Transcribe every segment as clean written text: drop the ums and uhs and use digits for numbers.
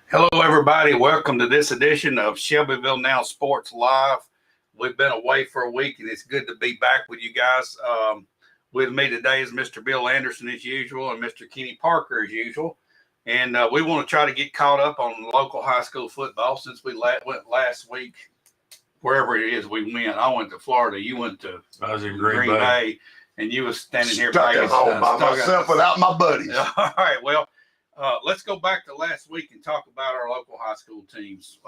Hello, everybody. Welcome to this edition of Shelbyville Now Sports Live. We've been away for a week, and it's good to be back with you guys. With me today is Mr. Bill Anderson, as usual, and Mr. Kenny Parker, as usual. And we want to try to get caught up on local high school football since we went last week, wherever it is we went. I went to Florida. You went to I was in Green Bay. And you was standing here stuck at home by myself without my buddies. All right, well. Let's go back to last week and talk about our local high school teams.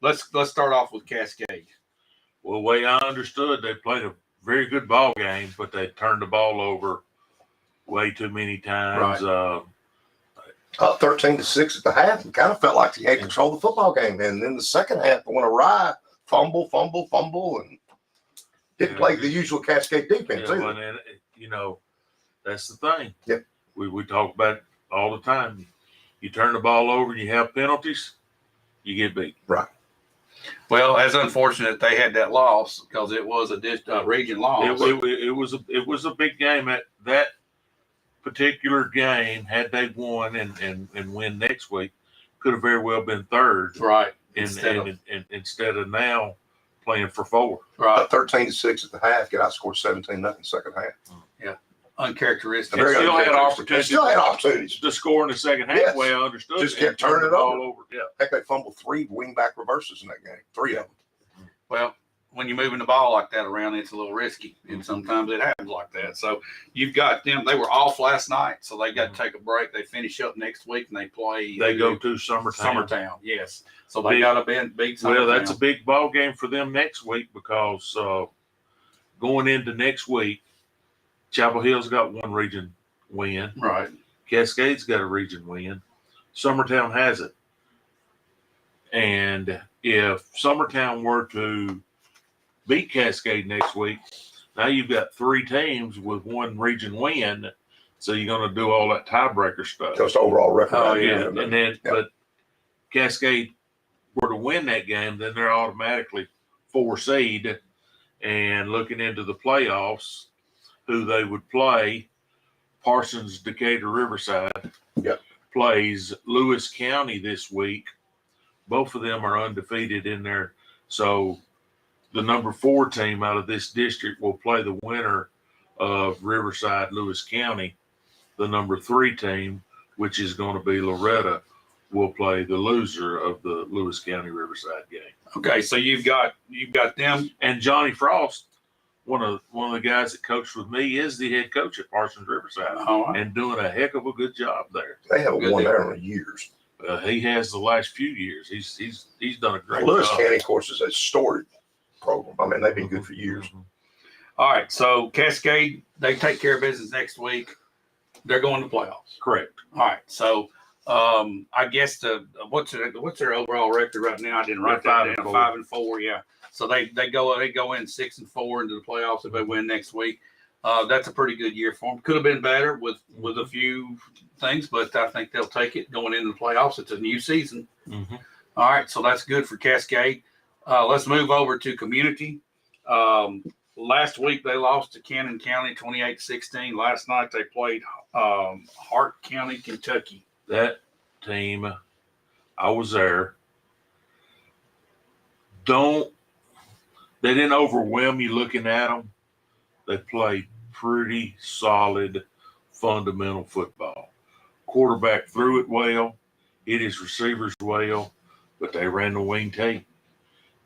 Let's start off with Cascade. Well, the way I understood, they played a very good ball game, but they turned the ball over way too many times. Right. Up 13-6 at the half, and kind of felt like they had control of the football game. And then the second half, it went awry, fumble, and didn't play the usual Cascade defense either. And that's the thing. Yep. We talk about it all the time. You turn the ball over and you have penalties, you get beat. Right. Well, as unfortunate they had that loss because it was a region loss. It was a big game. At that particular game, had they won and win next week, could have very well been third. Right. Instead of now playing for 4. Right. 13-6 at the half, get outscored 17-0 second half. Yeah. Uncharacteristic. Still had opportunities to score in the second half. Yes. Way I understood. Just kept turning it over. Yeah. Heck, they fumbled 3 wing-back reverses in that game. 3 of them. Well, when you're moving the ball like that around, it's a little risky, and sometimes it happens like that. So you've got them. They were off last night, so they got to take a break. They finish up next week, and they play. They go to Summertown. Yes. So they got to beat Summertown. Well, that's a big ball game for them next week because going into next week, Chapel Hill's got 1 region win. Right. Cascade's got a region win. Summertown has it. And if Summertown were to beat Cascade next week, now you've got 3 teams with 1 region win. So you're going to do all that tiebreaker stuff. Just overall record. Oh, yeah. And then, but Cascade were to win that game, then they're automatically 4 seed. And looking into the playoffs, who they would play, Parsons, Decatur, Riverside plays Lewis County this week. Both of them are undefeated in there. So the number 4 team out of this district will play the winner of Riverside, Lewis County. The number 3 team, which is going to be Loretta, will play the loser of the Lewis County Riverside game. Okay, so you've got them. And Johnny Frost, one of the guys that coached with me, is the head coach at Parsons Riverside, and doing a heck of a good job there. They haven't won there in years. He has the last few years. He's done a great job. Lewis County, of course, is a storied program. I mean, they've been good for years. All right, so Cascade, they take care of business next week. They're going to playoffs. Correct. All right, so I guess what's their overall record right now? I didn't write that down. 5-4, yeah. So they go in 6-4 into the playoffs if they win next week. That's a pretty good year for them. Could have been better with a few things, but I think they'll take it going into the playoffs. It's a new season. Mm-hmm. All right, so that's good for Cascade. Let's move over to Community. Last week they lost to Cannon County 28-16. Last night they played Hart County, Kentucky. That team, I was there. They didn't overwhelm you looking at them. They played pretty solid, fundamental football. Quarterback threw it well, hit his receivers well, but they ran the wing T.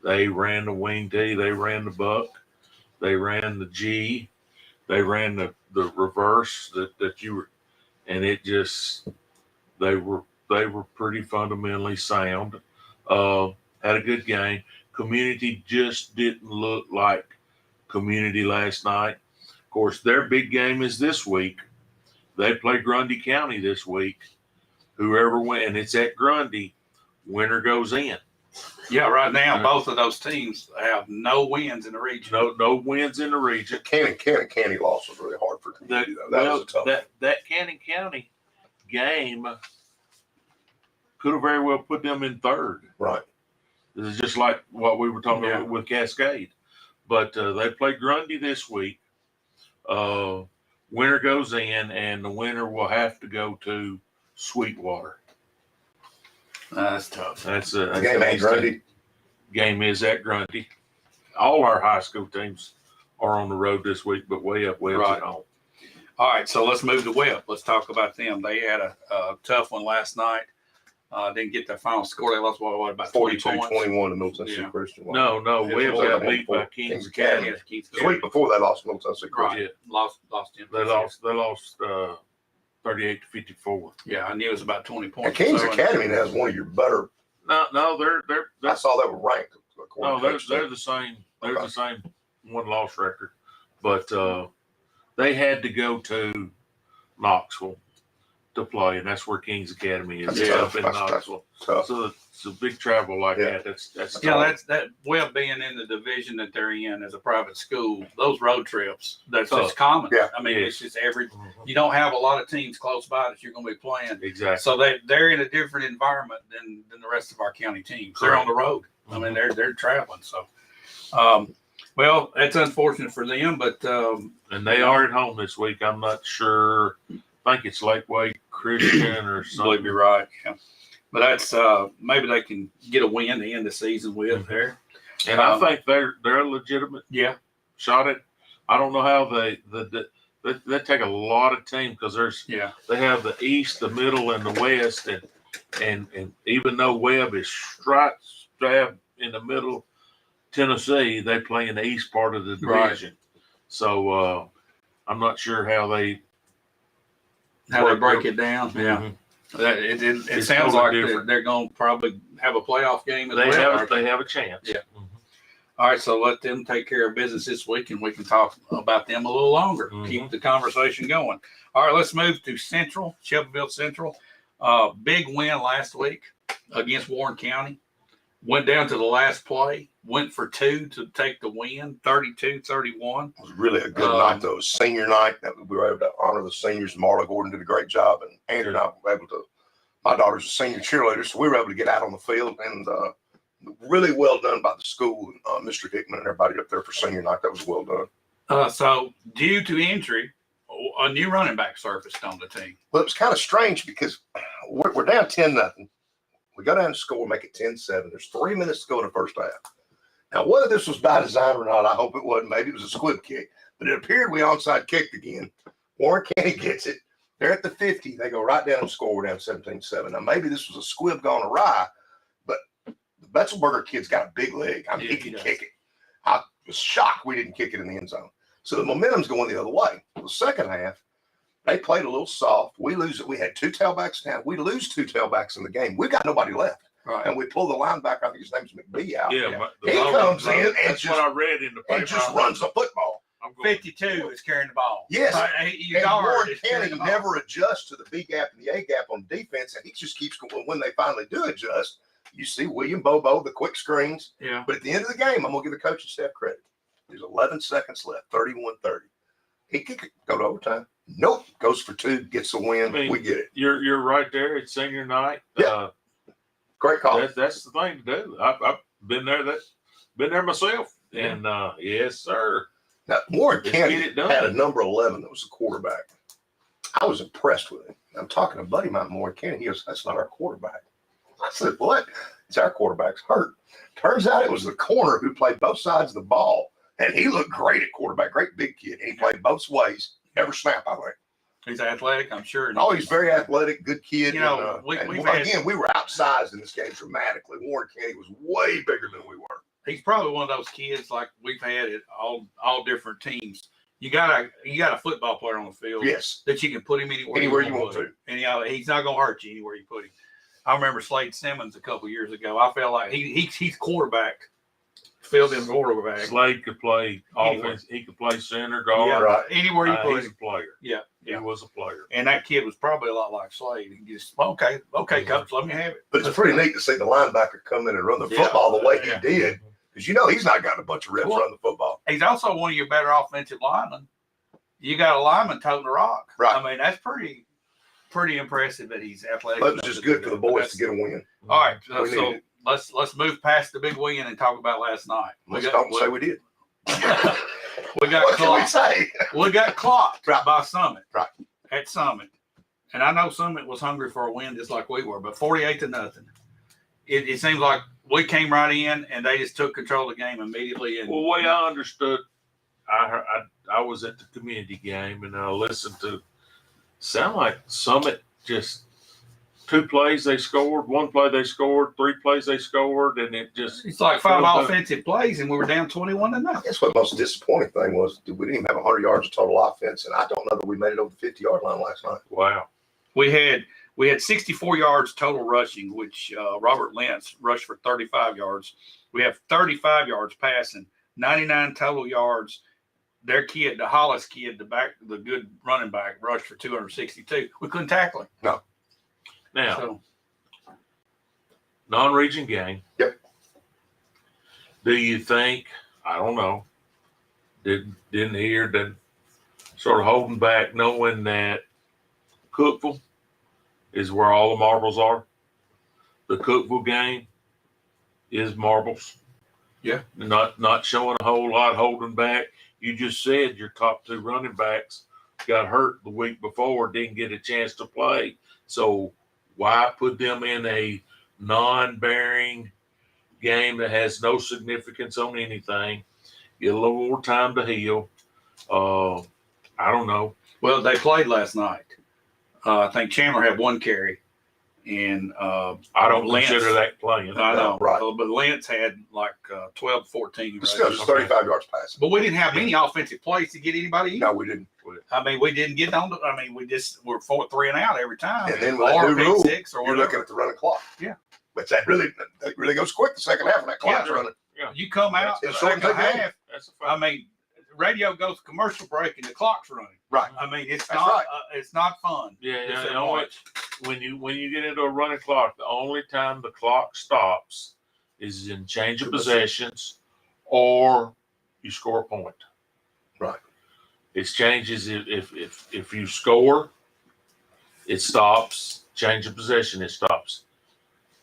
They ran the wing T. They ran the buck. They ran the G. They ran the reverse that you were, and it just they were pretty fundamentally sound. Had a good game. Community just didn't look like Community last night. Of course, their big game is this week. They play Grundy County this week. Whoever wins, and it's at Grundy, winner goes in. Yeah, right now both of those teams have no wins in the region. No wins in the region. Candy loss was really hard for That, Community, though. That was a tough. that Cannon County game could have very well put them in third. Right. This is just like what we were talking Yeah. about with Cascade. But they play Grundy this week. Winner goes in, and the winner will have to go to Sweetwater. That's tough. That's The game ain't Grundy. Game is at Grundy. All our high school teams are on the road this week, but Webb's Right. at home. All right, so let's move to Webb. Let's talk about them. They had a tough one last night. Didn't get their final score. They lost what about 20 points? 42-21 to Middle Tennessee Yeah. Christian. No, It Webb's was got Webb beat by Kings Academy. Academy. Yes, The week before they lost to Middle Tennessee Christian. Right. Lost them. They lost 38-54. Yeah, I knew it was about 20 points. And Kings So, Academy has one of your better. No, they're I saw they were ranked. according to Coach they're State. the same. They're Okay. the same 1-loss record, but they had to go to Knoxville to play, and that's where Kings Academy is. That's up tough. in That's Knoxville. tough. So it's a big travel like Yeah. that. That's yeah, tough. that Webb being in the division that they're in as a private school, those road trips, that's Tough. just common. Yeah. I mean, Yeah. it's just every. Mhm. You don't have a lot of teams close by that you're going to be playing. Exactly. So they're in a different environment than the rest of our county teams. They're on the road. I mean, they're traveling. So, well, that's unfortunate for them, but And they are at home this week. I'm not sure. I think it's Lakeway Christian or believe something. you're right. Yeah, but that's maybe they can get a win to end the season with there. And I think they're a legitimate Yeah, shot at. I don't know how they take a lot of team because yeah, they have the East, the Middle, and the West, and even though Webb is strapped in the middle, Tennessee, they play in the East part of the Right. division. So I'm not sure how they break it down. Yeah, Mhm. it It's sounds totally like different. they're going to probably have a playoff game as They well. have a chance. Yeah. Mhm. All right, so let them take care of business this week, and we can talk about them a little longer. Mhm. Keep the conversation going. All right, let's move to Central, Shelbyville Central. Big win last week against Warren County. Went down to the last play. Went for 2 to take the win, 32-31. It was really a good night, though. It was senior night. We were able to honor the seniors. Marla Gordon did a great job, and Andrew and I were able to. My daughter's a senior cheerleader, so we were able to get out on the field, and really well done by the school, and Mr. Hickman and everybody up there for senior night. That was well done. So, due to injury, a new running back surfaced on the team. Well, it was kind of strange because we're down 10-0. We go down and score, make it 10-7. There's 3 minutes to go in the first half. Now, whether this was by design or not, I hope it wasn't. Maybe it was a squib kick, but it appeared we onside kicked again. Warren County gets it. They're at the 50. They go right down and score. We're down 17-7. Now, maybe this was a squib gone awry, but the Betzelberger kid's got a big leg. I mean, Yeah, he can he does. kick it. I was shocked we didn't kick it in the end zone. So the momentum's going the other way. The second half, they played a little soft. We lose it. We had 2 tailbacks down. We lose 2 tailbacks in the game. We got nobody left. Right. And we pull the linebacker, I think his name's McBee, out. Yeah, Yeah. but He comes in and that's just- what I read in the paper. And just runs the football. I'm going, 52 is carrying the ball. Yes. You And guard Warren is carrying County the ball. never adjusts to the B gap and the A gap on defense, and he just keeps going. When they finally do adjust, you see William Bobo, the quick screens. Yeah. But at the end of the game, I'm going to give the coaching staff credit. There's 11 seconds left, 31-30. He kick it, go to overtime. Nope. Goes for 2, gets the win. I mean, we get it. you're right there. It's senior night. Yeah. Great call. That's the thing to do. I've been there. Been there myself. And yes, sir. Now, Warren Just County get it done. had a number 11 that was the quarterback. I was impressed with him. I'm talking to a buddy of mine, Warren County. He goes, "That's not our quarterback." I said, "What?" It's our quarterback's hurt. Turns out it was the corner who played both sides of the ball, and he looked great at quarterback. Great big kid. He played both ways. Every snap, I think. He's athletic, I'm sure. Oh, he's very athletic, good kid. You know, and, we've and had- again, we were outsized in this game dramatically. Warren County was way bigger than we were. He's probably one of those kids like we've had at all different teams. You got a football player on the field Yes. that you can put him anywhere You want put to. him. And he's not gonna hurt you anywhere you put him. I remember Slade Simmons a couple years ago. I felt like he's quarterback filled in quarterback. Slade could play Anywhere. offense. He could play center, Yeah, guard. Right. anywhere you put He's him. a player. Yeah, He yeah. was a player. And that kid was probably a lot like Slade. He just okay, coach, let me have it. But it's pretty neat to see the linebacker come in and run the Yeah. football the way he Yeah. did. Because he's not got a bunch of reps Well, running the football. He's also one of your better offensive linemen. You got a lineman toting the rock. Right. I mean, that's pretty impressive that he's athletic. But it was just good for the boys to get a win. All right, We so needed let's move past the big win and talk about last night. Let's don't say we did. we got What can we clocked. say? We got clocked Right. by Summit. Right. At Summit. And I know Summit was hungry for a win just like we were, but 48-0. It seems like we came right in and they just took control of the game immediately. And Well, the way I understood, I was at the community game and I listened to. Sound like Summit just 2 plays they scored, 1 play they scored, 3 plays they scored, and it just. it's like 5 offensive plays and we were down 21-0. I guess what the most disappointing thing was we didn't even have 100 yards of total offense, and I don't know that we made it over the 50-yard line last night. Wow. We had 64 yards total rushing, which Robert Lentz rushed for 35 yards. We have 35 yards passing, 99 total yards. Their kid, the Hollis kid, the good running back, rushed for 262. We couldn't tackle him. No. Now, So, non-region game. Yep. Do you think? I don't know. Didn't hear that. Sort of holding back, knowing that Cookville is where all the marbles are. The Cookville game is marbles. Yeah. Not showing a whole lot, holding back. You just said your top 2 running backs got hurt the week before, didn't get a chance to play. So why put them in a non-bearing game that has no significance on anything? Get a little more time to heal. I don't know. well, they played last night. I think Chandler had 1 carry. And I don't Lentz- consider that playing. I know, Right. but Lentz had like 12, 14. But still, just 35 yards passing. But we didn't have many offensive plays to get anybody in. No, we didn't. I mean, we didn't get on. We're 4 3 and out every time. And then with that or new pick rule, 6 or You're whatever. looking at the running clock. Yeah. But that really goes quick the second half when that clock's Yeah. running. You come out the It's short second and take half. That's a I fact. mean, radio goes to commercial break and the clock's running. Right. I mean, it's That's not. right. It's not fun. Yeah, It's yeah. a The only, watch. when you get into a running clock, the only time the clock stops is in change of possessions or you score a point. Right. It changes if you score, it stops. Change of possession, it stops.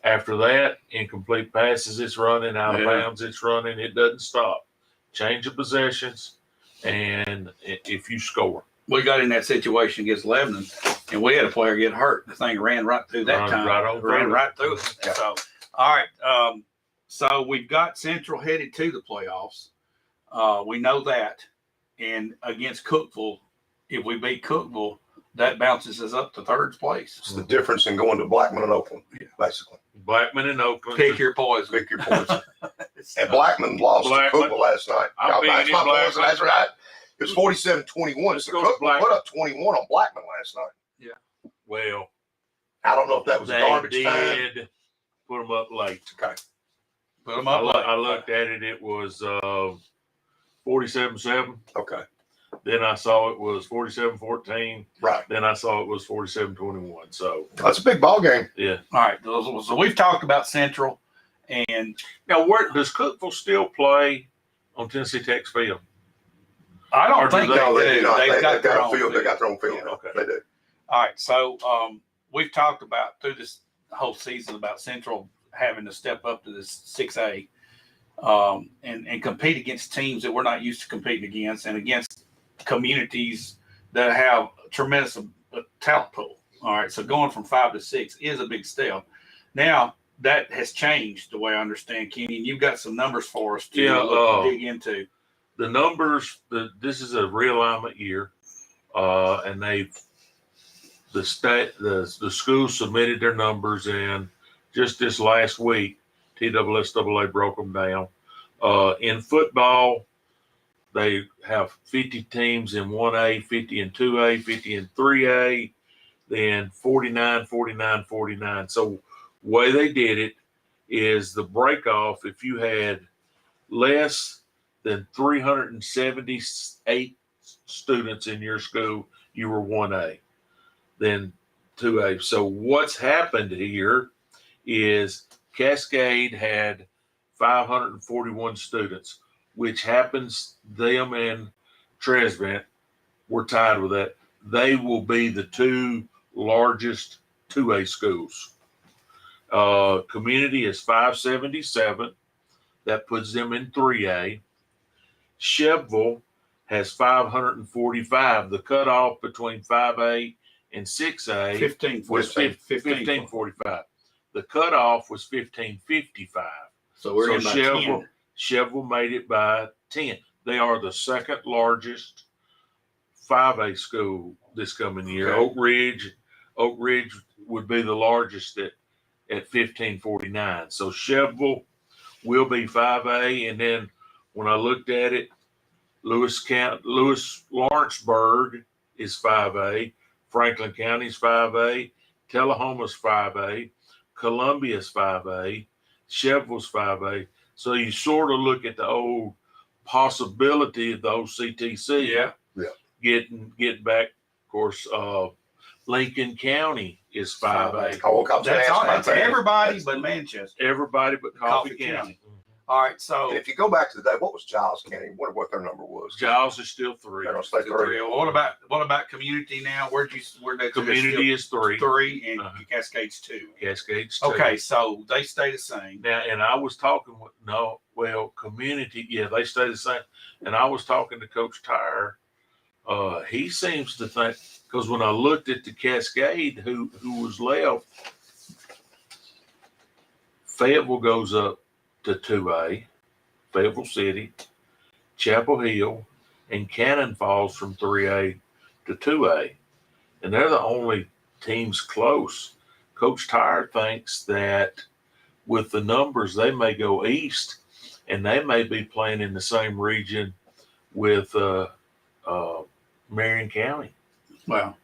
After that, incomplete passes, it's running. Out of Yeah. bounds, it's running. It doesn't stop. Change of possessions, and if you score. We got in that situation against Lebanon, and we had a player get hurt. The thing ran right through that Run time. right on ran through. right through it. Yeah. So, all right. So we've got Central headed to the playoffs. We know that. And against Cookville, if we beat Cookville, that bounces us up to 3rd place. It's the difference in going to Blackman and Oakland, basically. Blackman and Oakland. Pick your poison. Pick your poison. And Blackman lost Blackman. to Cookville last night. I'm Y'all, being that's my in Blackman. poison. That's right. It was 47-21. Let's So go to Cookville Blackman. put up 21 on Blackman last night. Well, I don't know if that was a they garbage time. did put them up late. Okay. Put them up. I looked at it. It was 47-7. Okay. Then I saw it was 47-14. Right. Then I saw it was 47-21. So That's a big ball game. yeah. All right. So we've talked about Central, and Now, where does Cookville still play on Tennessee Tech's field? I Or don't do think they- No, they they do. do not. They've They've got their got own a field. They got their own field. Yeah, okay. They do. All right, so we've talked about through this whole season about Central having to step up to this 6A and compete against teams that we're not used to competing against and against communities that have a tremendous talent pool. All right, so going from 5 to 6 is a big step. Now, that has changed the way I understand, Kenny, and you've got some numbers for us to dig into. The numbers, this is a realignment year, and the school submitted their numbers in just this last week. TSSAA broke them down. In football, they have 50 teams in 1A, 50 in 2A, 50 in 3A, then 49, 49, 49. So the way they did it is the break off, if you had less than 378 students in your school, you were 1A, then 2A. So what's happened here is Cascade had 541 students, which happens, them and Tresvant were tied with that. They will be the two largest 2A schools. Community is 577. That puts them in 3A. Shelbyville has 545. The cutoff between 5A and 6A 1545. The cutoff was 1555. So we're in by 10. Shelbyville made it by 10. They are the second largest 5A school this coming year. Okay. Oak Ridge would be the largest at 1549. So Shelbyville will be 5A, and then when I looked at it, Lewis Lawrenceburg is 5A, Franklin County is 5A, Tullahoma's 5A, Columbia's 5A, Shelbyville's 5A. So you sort of look at the old possibility of the OCTC. Yeah. Getting back. Of course, Lincoln County is 5A. That's everybody but Manchester. Everybody but Coffee County. All right. So And if you go back to the day, what was Giles County? Wonder what their number was. Giles is still 3. They're gonna stay 3. what about community now? Where that Community is 3. 3 and Cascade's 2. Cascades 2. Okay, so they stay the same. Now, and I was talking with community. Yeah, they stay the same. And I was talking to Coach Tyre. He seems to think, because when I looked at the Cascade, who was left, Fayetteville goes up to 2A, Fayetteville City, Chapel Hill, and Cannon Falls from 3A to 2A. And they're the only teams close. Coach Tyre thinks that with the numbers, they may go east, and they may be playing in the same region with Marion County. Well,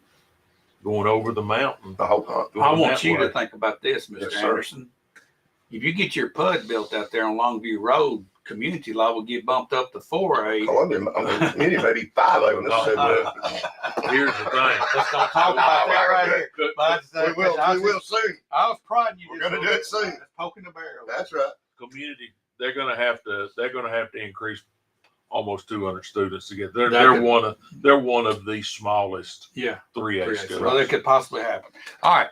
going over the mountain. I hope not. I want you to think about this, Mr. Yes, sir. Anderson. If you get your PUD built out there on Longview Road, community law will get bumped up to 4A. Columbia, community may be 5A when this is over. Here's the thing. Let's don't talk about that right here. We will soon. I was prodding you. We're gonna do it soon. Poking the barrel. That's right. Community, they're gonna have to increase almost 200 students to get. They're one of the smallest 3A schools. Well, that could possibly happen. All right.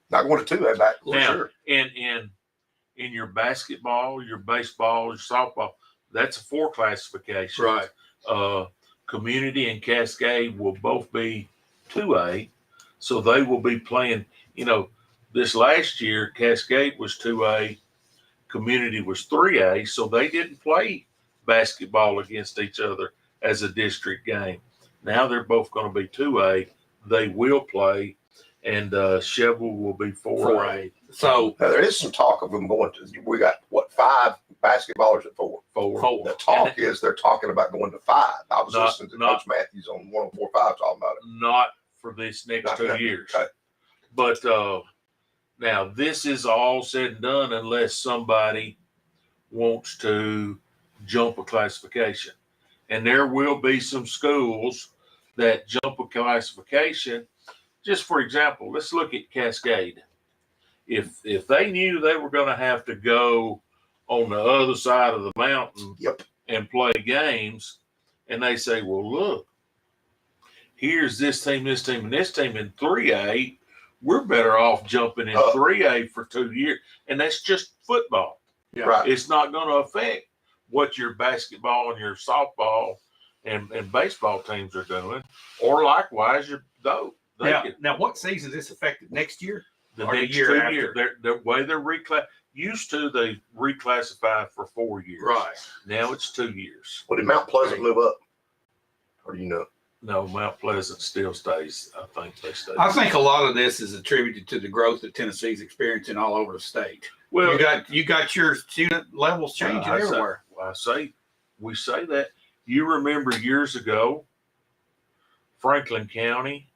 Not going to 2A back for Now, sure. in your basketball, your baseball, your softball, that's a 4 classification. Right. Community and Cascade will both be 2A, so they will be playing. This last year, Cascade was 2A, Community was 3A, so they didn't play basketball against each other as a district game. Now they're both going to be 2A. They will play, and Shelbyville will be 4A. So Now, there is some talk of them going to. We got 5 basketballers at 4. 4. The talk is they're talking about going to 5. I was listening to Coach Matthews on 104.5 talking about it. Not for this next 2 years. Okay. But now this is all said and done unless somebody wants to jump a classification. And there will be some schools that jump a classification. Just for example, let's look at Cascade. If they knew they were going to have to go on the other side of the mountain and play games, and they say, well, look, here's this team, and this team in 3A, we're better off jumping in 3A for 2 years. And that's just football. Yeah. Right. It's not going to affect what your basketball and your softball and baseball teams are doing, or likewise your dope. Now, what season is this affected? Next year? The Or the next year 2 after? years. The way they're used to, they reclassify for 4 years. Right. Now it's 2 years. Well, did Mount Pleasant live up? Or do you know? No, Mount Pleasant still stays. I think they stay. I think a lot of this is attributed to the growth that Tennessee's experiencing all over the state. Well, you got your student levels changing everywhere. We say that. You remember years ago, Franklin County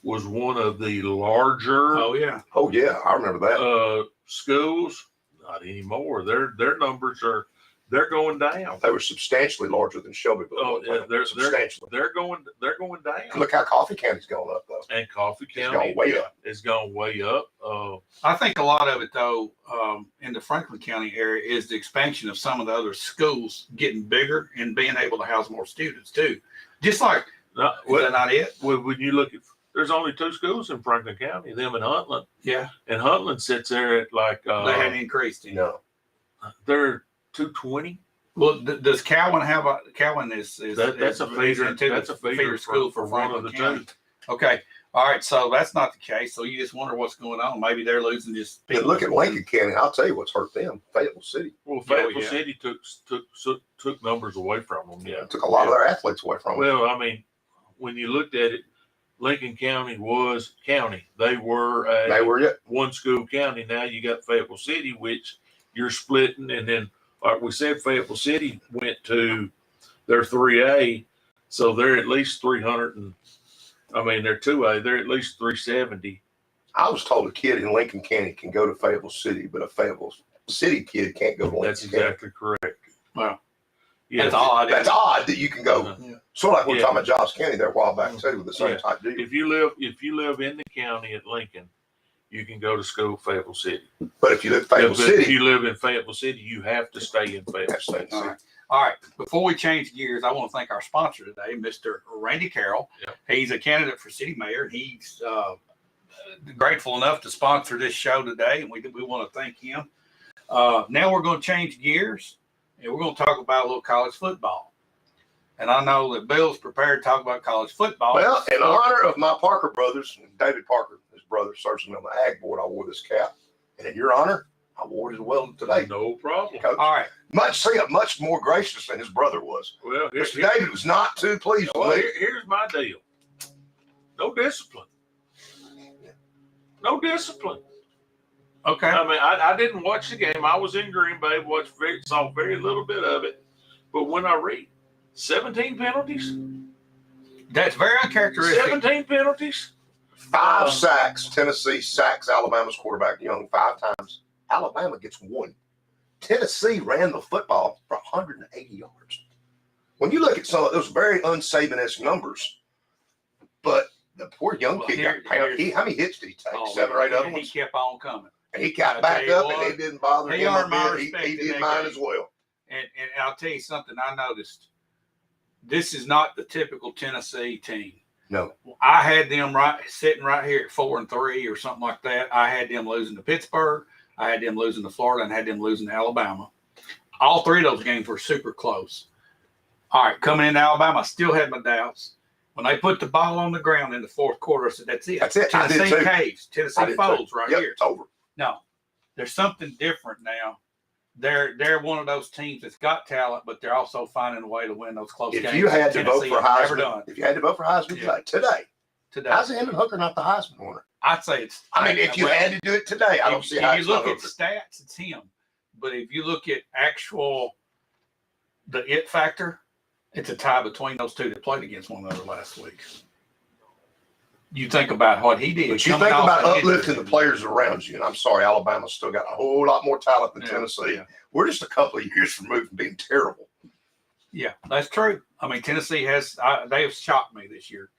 was one of the larger Oh yeah. Oh, yeah. I remember that. schools. Not anymore. Their numbers are They're going down. They were substantially larger than Shelbyville. Oh, yeah, substantially. they're going down. Look how Coffee County's going up, though. And Coffee It's County gone way up. is going way up. I think a lot of it, though, in the Franklin County area is the expansion of some of the other schools getting bigger and being able to house more students, too. Just like, is that not it? When you look at, there's only 2 schools in Franklin County, them and Huntland. Yeah. And Huntland sits there at like, They hadn't increased. No. they're 220. Well, does Cowan have a Cowan is That's a feeder. That's a feeder school for one of Franklin the County? 2. Okay, all right. So that's not the case. So you just wonder what's going on. Maybe they're losing just. And look at Lincoln County. I'll tell you what's hurt them. Fayetteville City. Well, Fayetteville City took numbers away from them. Yeah, Took a lot of their athletes away from them. well, I mean, when you looked at it, Lincoln County was county. They were one school county. Now you got Fayetteville City, which you're splitting, and then like we said, Fayetteville City went to their 3A, so they're at least 300 and they're 2A. They're at least 370. I was told a kid in Lincoln County can go to Fayetteville City, but a Fayetteville City kid can't go to Lincoln That's exactly correct. Wow. Yeah, That's odd. That's odd that you can go. Yeah. Sort of like we were Yeah. talking about Johnson County there a while back too, with the same type deal. If you live in the county at Lincoln, you can go to school Fayetteville City. But if you live in Fayetteville But City, if you live in Fayetteville City, you have to stay in Fayetteville City. All right. All right. Before we change gears, I want to thank our sponsor today, Mr. Randy Carroll. Yeah. He's a candidate for city mayor, and he's grateful enough to sponsor this show today, and we want to thank him. Now we're going to change gears, and we're going to talk about a little college football. And I know that Bill's prepared to talk about college football. well, in honor of my Parker brothers, David Parker, his brother, serves me on the ag board, I wore this cap. And in your honor, I wore it as well today. No problem. Coach. All right. Much more gracious than his brother was. Well, Mr. David was not too pleased well, with me. here's my deal. No discipline. No discipline. Okay. I mean, I didn't watch the game. I was in Green Bay, saw very little bit of it. But when I read 17 penalties, That's very uncharacteristic. 17 penalties. 5 sacks. Tennessee sacks Alabama's quarterback Young 5 times. Alabama gets 1. Tennessee ran the football for 180 yards. When you look at some of those very un-Saban-esque numbers, but the poor young kid got pounded. How many hits did he take? 7 or 8 other ones? He kept on coming. And he got back up, and it didn't bother him a bit. He did mine as well. And I'll tell you something I noticed. This is not the typical Tennessee team. No. I had them sitting right here at 4-3 or something like that. I had them losing to Pittsburgh. I had them losing to Florida, and had them losing to Alabama. All 3 of those games were super close. All right, coming into Alabama, I still had my doubts. When they put the ball on the ground in the 4th quarter, I said, that's it. That's it. Tennessee caves. Tennessee folds right here. It's over. No, there's something different now. They're one of those teams that's got talent, but they're also finding a way to win those close games. If you had to vote Tennessee for has never Heisman, done. if you had to vote for Heisman today, how's Hendon Hooker not the Heisman winner? I'd say it's. I mean, if you had to do it today, I don't see how if it's you look not at Hooker. stats, it's him. But if you look at the it factor, it's a tie between those 2 that played against one another last week. You think about what he did. But you think coming off about that uplifting injury. the players around you, and I'm sorry, Alabama's still got a whole lot more talent than Tennessee. Yeah. We're just a couple of years removed from being terrible. Yeah, that's true. I mean, Tennessee they have shocked me this year.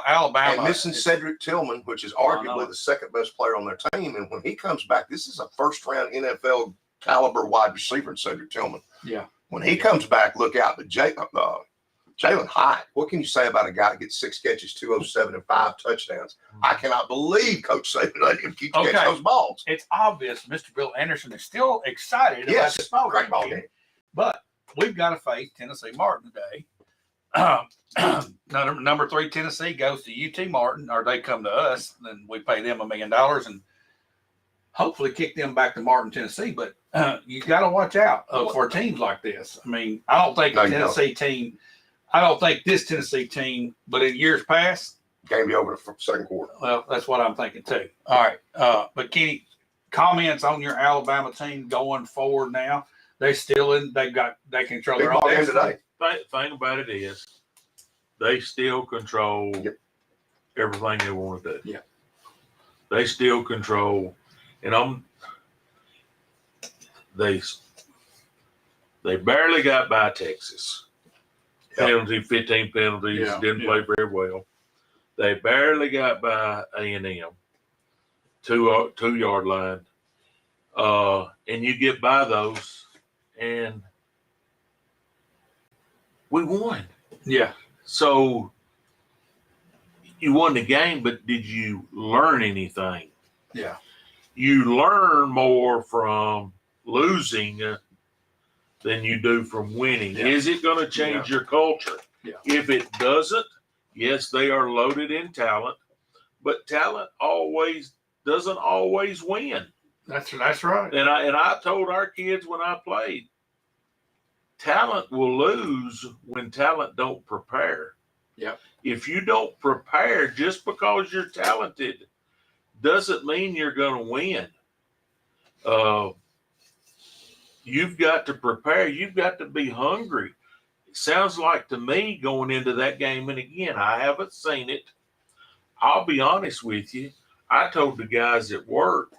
Alabama. And missing Cedric Tillman, which is arguably the second best player on their team, and when he comes back, this is a first-round NFL caliber wide receiver in Cedric Tillman. Yeah. When he comes back, look out. But Jalen Hyatt, what can you say about a guy that gets 6 catches, 207, and 5 touchdowns? I cannot believe Coach Saban let him keep catching those balls. It's obvious Mr. Bill Anderson is still excited about this ball great ball game. But we've got to face Tennessee Martin today. Number 3 Tennessee goes to UT Martin, or they come to us, then we pay them $1 million and hopefully kick them back to Martin, Tennessee. But you got to watch out for teams like this. I mean, I don't think I don't think this Tennessee team, but in years past, game be over the 2nd quarter. Well, that's what I'm thinking too. All right, but Kenny, comments on your Alabama team going forward now? They control Big their own ball game destiny. today. Thing about it is, they still control everything they want to do. Yeah. They still control, and They barely got by Texas. Yep. Penalty, 15 penalties, Yeah, didn't play very well. They barely got by A&M, 2-yard line. And you get by those, and we won. Yeah. So you won the game, but did you learn anything? Yeah. You learn more from losing than you do from winning. Yeah. Is it going to change your culture? Yeah. If it doesn't, yes, they are loaded in talent, but talent doesn't always win. That's right. And I told our kids when I played, talent will lose when talent don't prepare. Yep. If you don't prepare, just because you're talented doesn't mean you're going to win. You've got to prepare. You've got to be hungry. It sounds like to me going into that game, and again, I haven't seen it. I'll be honest with you. I told the guys at work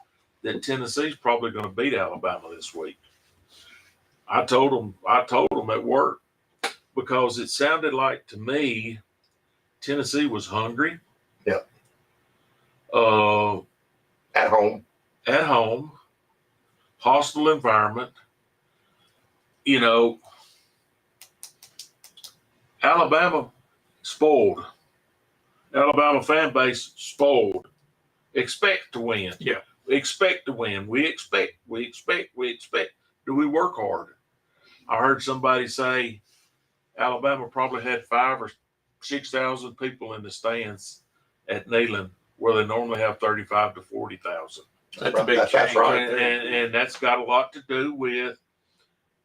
that Tennessee's probably going to beat Alabama this week. I told them at work because it sounded like to me Tennessee was hungry. Yep. At home, hostile environment. You know, Alabama spoiled. Alabama fan base spoiled. Expect to win. Yeah. Expect to win. We expect. Do we work hard? I heard somebody say Alabama probably had 5,000 or 6,000 people in the stands at Neyland, where they normally have 35,000 to 40,000. That's a big That's change. right. And that's got a lot to do with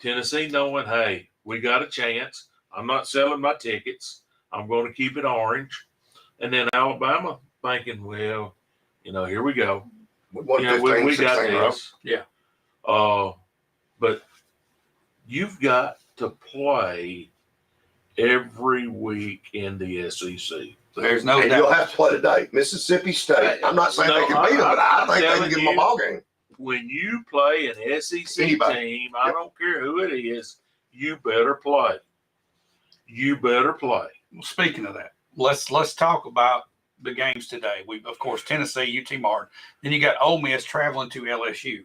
Tennessee knowing, hey, we got a chance. I'm not selling my tickets. I'm going to keep it orange. And then Alabama thinking, well, here we go. We won We 15, got 16 in a row. this. Yeah. But you've got to play every week in the SEC. There's no And doubt. you'll have to play today. Mississippi State. I'm not saying they can beat them, but I think they can give them a ball game. When you play an SEC Anybody. team, I don't care who it is, you better play. You better play. Well, speaking of that, let's talk about the games today. We, of course, Tennessee, UT Martin. Then you got Ole Miss traveling to LSU.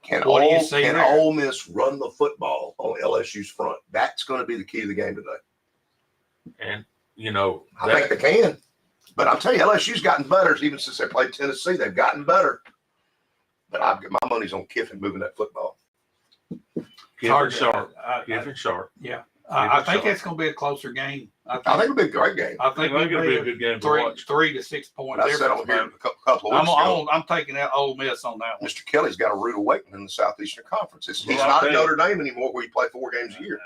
Can What do you see can there? Ole Miss run the football on LSU's front? That's going to be the key to the game today. And, I think they can. But I'll tell you, LSU's gotten better even since they played Tennessee. They've gotten better. But my money's on Kiffin moving that football. Kiffin Sharp. I Kiffin Sharp. I think it's going to be a closer game. I think it'll be a great game. I think It'll be a good game to watch. 3 to 6 point I said on difference. here a couple of weeks ago, I'm taking out Ole Miss on that one. Mr. Kelly's got a rude awakening in the Southeastern Conference. He's Well, not I at tell Notre Dame anymore where you play 4 games a year.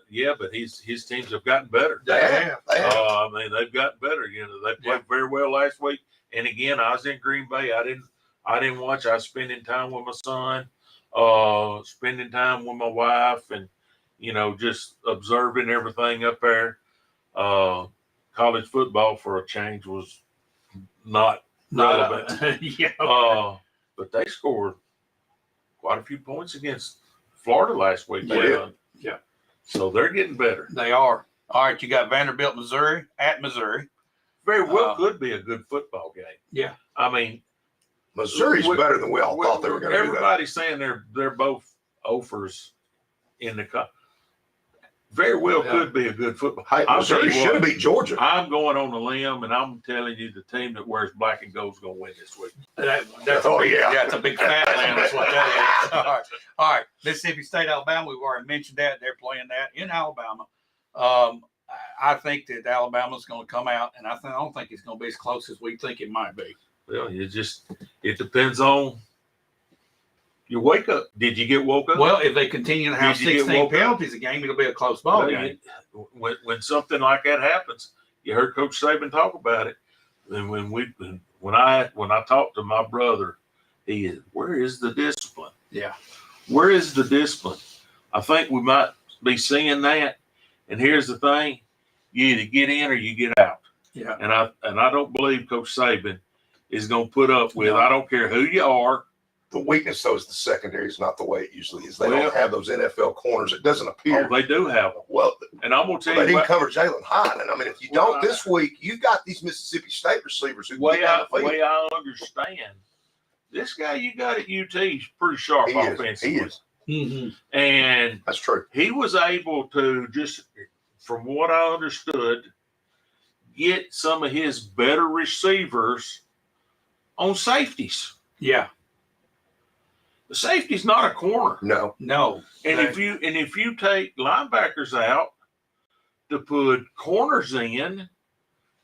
Yeah, but his teams have gotten better. They have. They've gotten better. They played very well last week. And again, I was in Green Bay. I didn't watch. I was spending time with my son, spending time with my wife, and just observing everything up there. College football for a change was not relevant. But they scored quite a few points against Florida last week. Yeah. So they're getting better. They are. All right, you got Vanderbilt, Missouri, at Missouri. Very well could be a good football game. Yeah. I mean, Missouri's better than we all thought they were going to be. Everybody's saying they're both offers in the cup. Very well could be a good football. Hey, Missouri should have beat Georgia. I'm going on a limb, and I'm telling you, the team that wears black and gold is going to win this week. That's a big fat lamb. That's what that is. All right. Mississippi State, Alabama. We've already mentioned that. They're playing that in Alabama. I think that Alabama's going to come out, and I don't think it's going to be as close as we think it might be. Well, it depends on your wake up. Did you get woke up? Well, if they continue to have Did you get 16 woke up? penalties a game, it'll be a close ball Well, game. when something like that happens, you heard Coach Saban talk about it. And when I talked to my brother, he is, where is the discipline? Yeah. Where is the discipline? I think we might be seeing that. And here's the thing: you either get in or you get out. Yeah. And I don't believe Coach Saban is going to put up with. No. I don't care who you are. The weakness, though, is the secondary is not the way it usually is. They Well- don't have those NFL corners. It doesn't appear. Oh, they do have them. Well, And I'm going to tell they you didn't what, cover Jalen Hine. And I mean, if you Well, don't this week, you've got these Mississippi State receivers who way get down the field. way I understand, this guy you got at UT is pretty sharp He is. offensively. He is. Mm-hmm. And That's true. he was able to, just from what I understood, get some of his better receivers on safeties. Yeah. The safety's not a corner. No. No. And if you take linebackers out to put corners in,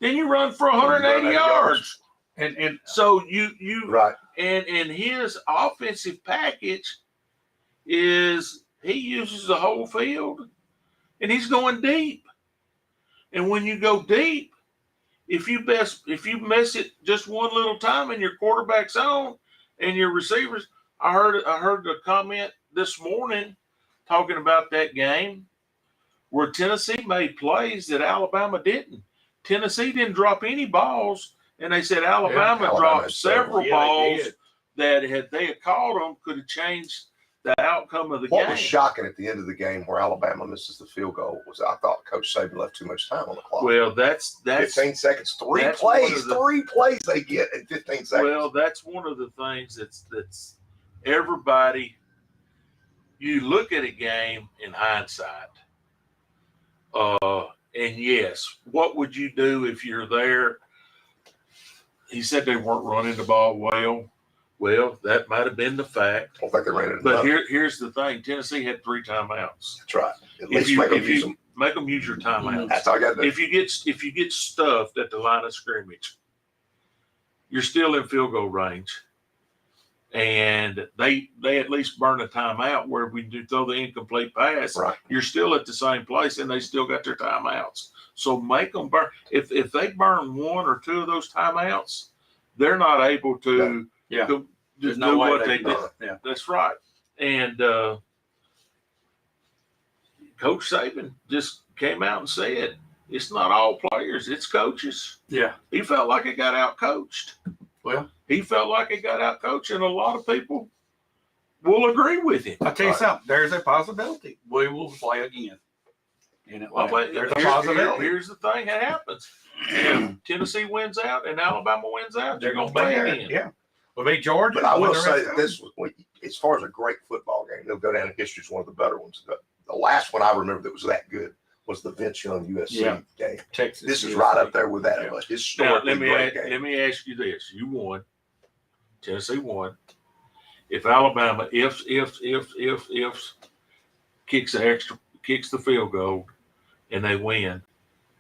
then you run for 180 yards. And So you Right. and his offensive package is he uses the whole field and he's going deep. And when you go deep, if you miss it just one little time and your quarterback's on and your receivers, I heard a comment this morning talking about that game where Tennessee made plays that Alabama didn't. Tennessee didn't drop any balls, and they said Alabama Alabama dropped had several several. Yeah, they balls did. that had they had called them could have changed the outcome of the What game. was shocking at the end of the game where Alabama misses the field goal was I thought Coach Saban left too much time on the clock. Well, that's 15 seconds, three that's one plays, of the- 3 plays they get in 15 seconds. well, that's one of the things that's everybody. You look at a game in hindsight, and yes, what would you do if you're there? He said they weren't running the ball well. Well, that might have been the fact. I don't think they ran it But enough. here's the thing: Tennessee had 3 timeouts. That's right. At If least you make them use them. make them use your timeouts. That's all I got to do. If you get stuffed at the line of scrimmage, you're still in field goal range, and they at least burn a timeout where we do throw the incomplete pass. Right. You're still at the same place, and they still got their timeouts. So make them burn. If they burn 1 or 2 of those timeouts, they're not able to Yeah. do There's no way what they they can did. do it. Yeah. That's right. And Coach Saban just came out and said, it's not all players, it's coaches. Yeah. He felt like it got out coached. Well, He felt like it got out coached, and a lot of people will agree with him. I'll tell you something. There's a possibility we will play again in Atlanta. But There's a here's- possibility. Here's the thing that happens. If Tennessee wins out and Alabama wins out, They're you're going going to to play play again. again. Yeah. We'll beat Georgia. But I win will the say rest that of this was, as far as a great football game, they'll go down in history as one of the better ones. The last one I remember that was that good was the Vince Young USC Yeah. game. Texas. This is right up there with that. Yeah. A Now, historically great game. let me ask you this: you won, Tennessee won. If Alabama, if kicks the field goal, and they win,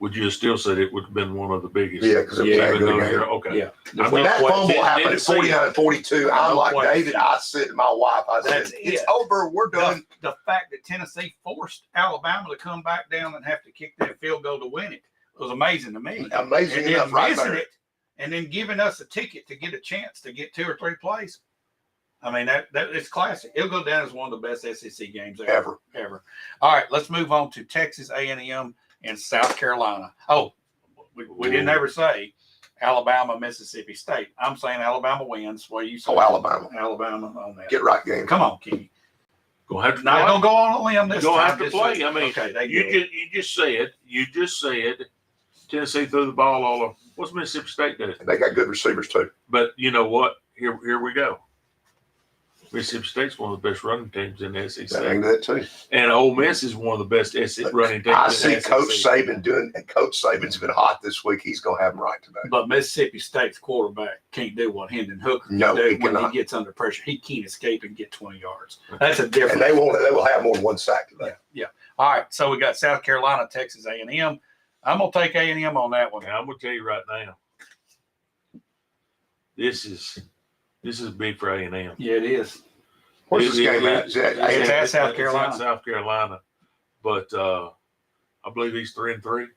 would you have still said it would have been one of the biggest? Yeah, because it was that Even good though game. you're- okay. Yeah. I When mean, that what- fumble didn't happened at see it. 49-42, I'm No like question. David. I said to my wife, I said, That's it's it. over. We're done. The fact that Tennessee forced Alabama to come back down and have to kick that field goal to win it was amazing to me. Amazing And enough, then right missing there. it and then giving us a ticket to get a chance to get 2 or 3 plays. I mean, that it's classic. It'll go down as one of the best SEC games ever. All right, let's move on to Texas A&M and South Carolina. Oh, we didn't ever say Alabama, Mississippi State. I'm saying Alabama wins. What do you say? Oh, Alabama. Alabama on that. Get right game. Come on, Kenny. Gonna have to Not play. gonna go on a limb this Gonna time. have to play. I mean, okay, they You get it. you just said Tennessee threw the ball all over. What's Mississippi State do? And they got good receivers too. But you know what? Here we go. Mississippi State's one of the best running teams in the That SEC, ain't that too. and Ole Miss is one of the best running teams. I in see the Coach SEC. Saban doing, and Coach Saban's been hot this week. He's gonna have them right today. But Mississippi State's quarterback can't do what Hendon Hooker No, can do he when cannot. he gets under pressure. He can't escape and get 20 yards. That's a And difference. they will have more than one sack today. Yeah. All right, so we got South Carolina, Texas A&M. I'm gonna take A&M on that one. Now, I'm gonna tell you right now, this is big for A&M. Yeah, it is. Where's this game at? Is that It's A&M? at South Carolina. It's in South Carolina, but I believe he's 3-3.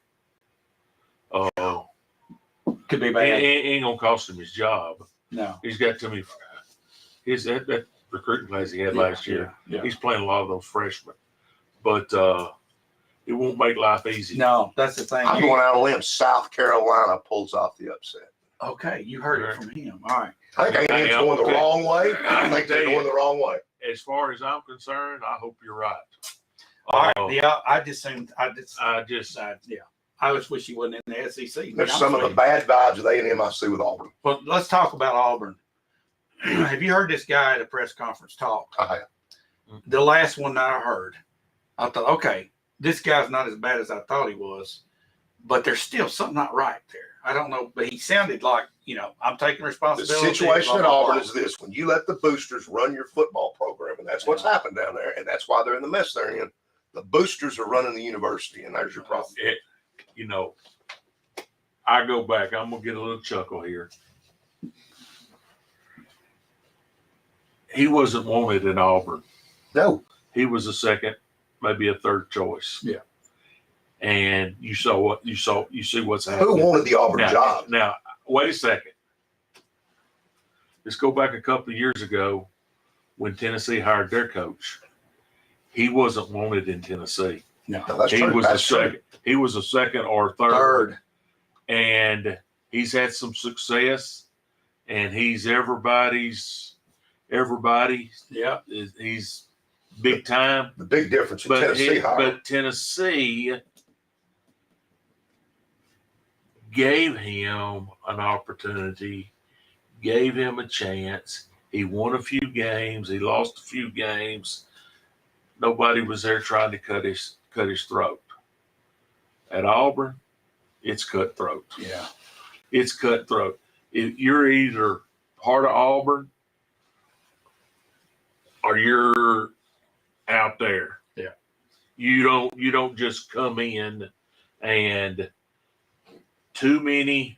Could be It bad. ain't gonna cost him his job. No. He's got too many. That recruiting class he had last year. Yeah. He's playing a lot of those freshmen, but it won't make life easy. No, that's the thing. I'm going out on a limb. South Carolina pulls off the upset. Okay, you heard it from him. All right. I think A&M's going the wrong way. I think they're going the wrong way. As far as I'm concerned, I hope you're right. All right. Yeah, I just wish he wasn't in the SEC. There's some of the bad vibes of A&M I see with Auburn. Well, let's talk about Auburn. Have you heard this guy at a press conference talk? I have. The last one that I heard, I thought, okay, this guy's not as bad as I thought he was, but there's still something not right there. I don't know, but he sounded like, I'm taking The responsibility. situation blah, at blah, Auburn blah. is this: when you let the boosters run your football program, and that's what's happened down there, and that's why they're in the mess they're in. The boosters are running the university, and there's your problem. I go back. I'm gonna get a little chuckle here. He wasn't wanted in Auburn. No, He was a second, maybe a third choice. Yeah. And you see what's who happening. wanted the Auburn job? Now, wait a second. Let's go back a couple of years ago when Tennessee hired their coach. He wasn't wanted in Tennessee. No, That's true. That's true. He was a second or third. And he's had some success, and he's everybody. Yeah. He's big time. The big difference in Tennessee hire. But Tennessee gave him an opportunity, gave him a chance. He won a few games. He lost a few games. Nobody was there trying to cut his throat. At Auburn, it's cutthroat. Yeah. It's cutthroat. You're either part of Auburn or you're out there. Yeah. You don't just come in and too many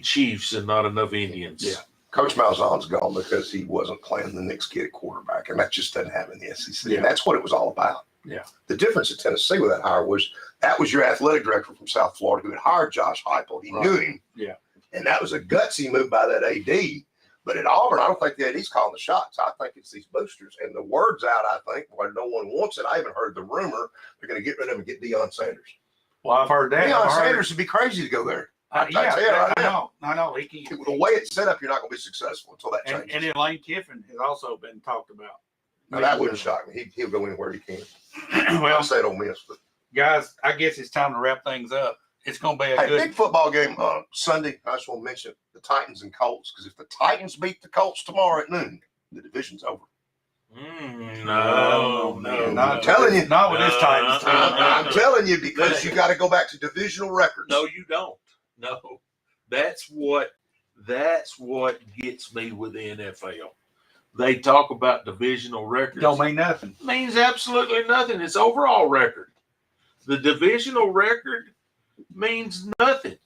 chiefs and not enough Indians. Yeah. Coach Malzahn's gone because he wasn't playing the next kid at quarterback, and that just doesn't happen in the SEC. Yeah. And that's what it was all about. Yeah. The difference in Tennessee with that hire was that was your athletic director from South Florida who had hired Josh Heupel. He knew him. Yeah. And that was a gutsy move by that AD. But at Auburn, I don't think the AD's calling the shots. I think it's these boosters. And the word's out, I think, where no one wants it. I even heard the rumor they're going to get rid of him and get Deion Sanders. Well, I've heard that. Deion Sanders would be crazy to go there. I know. He can. The way it's set up, you're not going to be successful until that changes. And then Lane Kiffin has also been talked about. Now, that wouldn't shock me. He'll go anywhere he can. Well, I said Ole Miss, but guys, I guess it's time to wrap things up. It's going to be a good big football game Sunday. I just want to mention the Titans and Colts, because if the Titans beat the Colts tomorrow at noon, the division's over. No. I'm telling you, not with this Titans team. I'm telling you, because you got to go back to divisional records. No, you don't. No, that's what gets me with the NFL. They talk about divisional records. Don't mean nothing. Means absolutely nothing. It's overall record. The divisional record means nothing.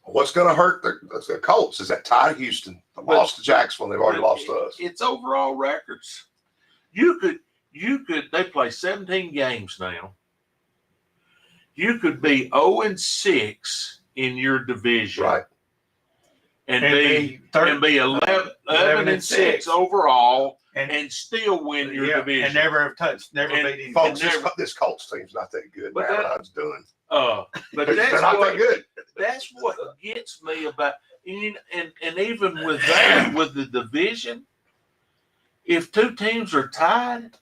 What's going to hurt the Colts is that tie to Houston, the loss to Jacksonville. They've already lost to us. It's overall records. You could. They play 17 games now. You could be 0-6 in your division, Right? and be 11-6 overall, and still win your division, and never have touched, never And- beat Folks, anyone. this Colts team's not that good. But Maryland's done. but They're that's not what that good. that's what gets me about, and even with that, with the division, if two teams are tied,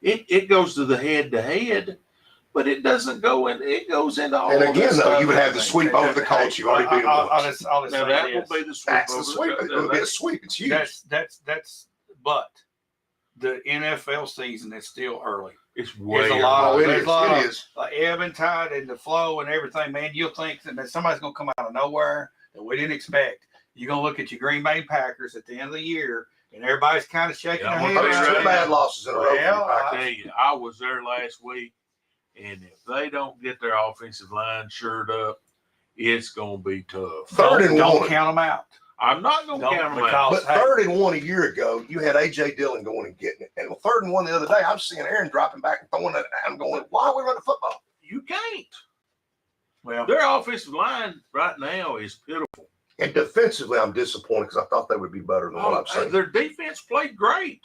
it goes to the head, but it doesn't go in. It goes into all. And again, this though, stuff. you would have the sweep over the Colts. You already beat them once. I'll just Now say that this. will be the sweep. That's the over sweep. It will be a sweep. It's huge. But the NFL season is still early. It's way There's a lot of, it there's is. a lot It of is. like ebb and tide and the flow and everything, man. You'll think that somebody's going to come out of nowhere that we didn't expect. You're going to look at your Green Bay Packers at the end of the year, and everybody's kind of shaking Yeah, their I'm head. gonna Those tell two you. bad losses in a row. Well, for the I Packers. tell you, I was there last week, and if they don't get their offensive line shored up, it's going to be tough. Third and Don't one. count them out. I'm not going to Don't, count them out. because- But third and one a year ago, you had A.J. Dillon going and getting it. And third and one the other day, I'm seeing Aaron dropping back and throwing it. I'm going, why are we running football? You can't. Well, Their offensive line right now is pitiful. And defensively, I'm disappointed because I thought they would be better than what I've seen. Their defense played great.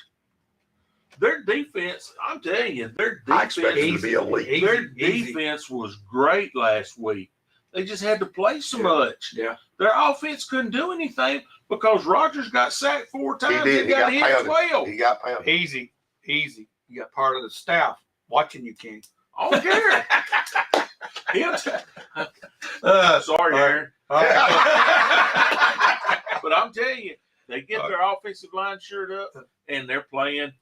Their defense, I'm telling you, their I expect defense, them to be elite. their Easy. defense was great last week. They just had to play so much. Yeah. Their offense couldn't do anything because Rodgers got sacked 4 times. He did. He got hit pounded. 12. He got pounded. Easy. You got part of the staff watching you, King. I don't care. Sorry, Aaron. But I'm telling you, they get their offensive line shored up, and they're playing.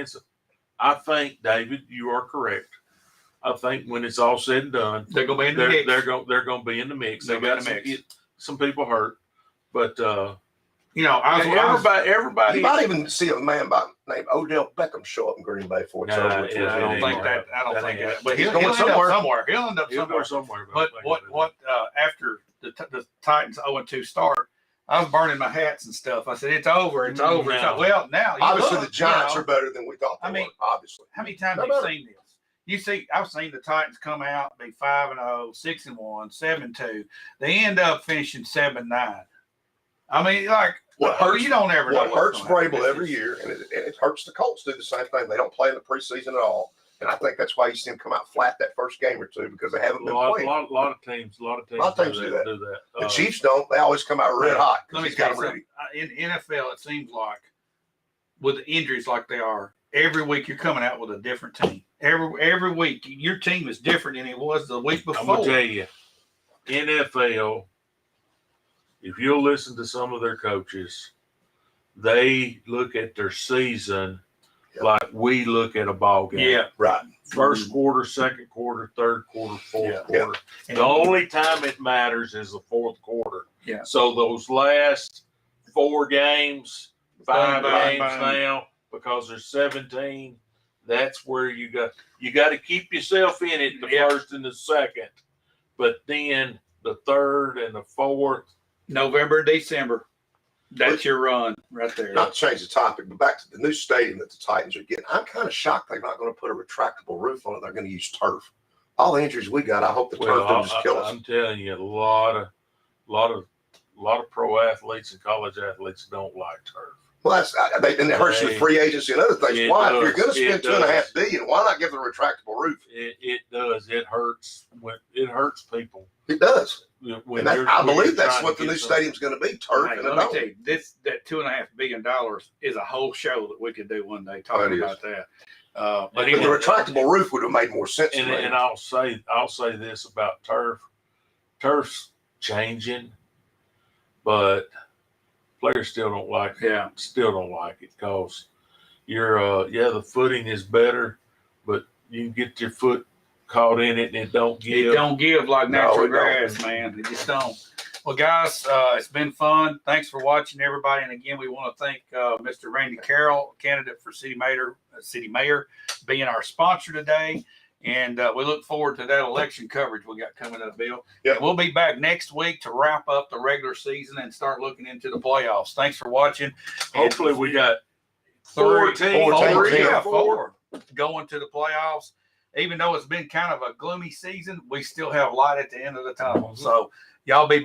So I think, David, you are correct. I think when it's all said and done, They're going to be in the mix. they're going to be in the mix. They got some people hurt, but I was everybody. You might even see a man named Odell Beckham show up in Green Bay for it. Nah, I don't think that. But He's he'll going end up somewhere. somewhere. He'll end up He'll somewhere. go somewhere. But what after the Titans 0-2 start, I was burning my hats and stuff. I said, it's over. It's over. It's over. Well, now Obviously, the Giants are better than we thought they were. Obviously. How many times have you seen this? I've seen the Titans come out, be 5-0, 6-1, 7-2. They end up finishing 7-9. I mean, you don't ever know. What hurts Vrabel every year, and it hurts the Colts do the same thing. They don't play in the preseason at all, and I think that's why you see them come out flat that first game or two because they haven't been playing. A lot of teams do that. The Chiefs don't. They always come out red hot. Let me tell you something. In NFL, it seems like with the injuries like they are, every week you're coming out with a different team. Every week, your team is different than it was the week before. I'm gonna tell you, NFL. If you'll listen to some of their coaches, they look at their season like we look at a ball game. Yeah, right. First quarter, second quarter, third quarter, fourth quarter. Yeah. The only time it matters is the fourth quarter. Yeah. So those last 4 games, 5 games now, because there's 17, that's where you got to keep yourself in it the first and the second. But then the third and the fourth. November, December. That's your run right there. Not to change the topic, but back to the new stadium that the Titans are getting. I'm kind of shocked they're not going to put a retractable roof on it. They're going to use turf. All the injuries we got, I hope the turf doesn't just kill us. I'm telling you, a lot of pro athletes and college athletes don't like turf. Well, and it hurts the free agency and other things. Why, if you're going to spend $2.5 billion, why not give them a retractable roof? It does. It hurts. It hurts people. It does. And I believe that's what the new stadium's going to be, turf and a let me tell you, that $2.5 billion is a whole show that we could do one day talking about that. But the retractable roof would have made more sense to me. And I'll say this about turf. Turf's changing, but players still don't like it. Yeah. Still don't like it because the footing is better, but you can get your foot caught in it and it don't give. It don't give like natural grass, man. It just don't. Well, guys, it's been fun. Thanks for watching, everybody. And again, we want to thank Mr. Randy Carroll, candidate for city mayor, being our sponsor today. And we look forward to that election coverage we got coming up, Bill. Yep. We'll be back next week to wrap up the regular season and start looking into the playoffs. Thanks for watching. Hopefully, we got 4 4 going to the playoffs. Even though it's been kind of a gloomy season, we still have light at the end of the tunnel. So y'all be back.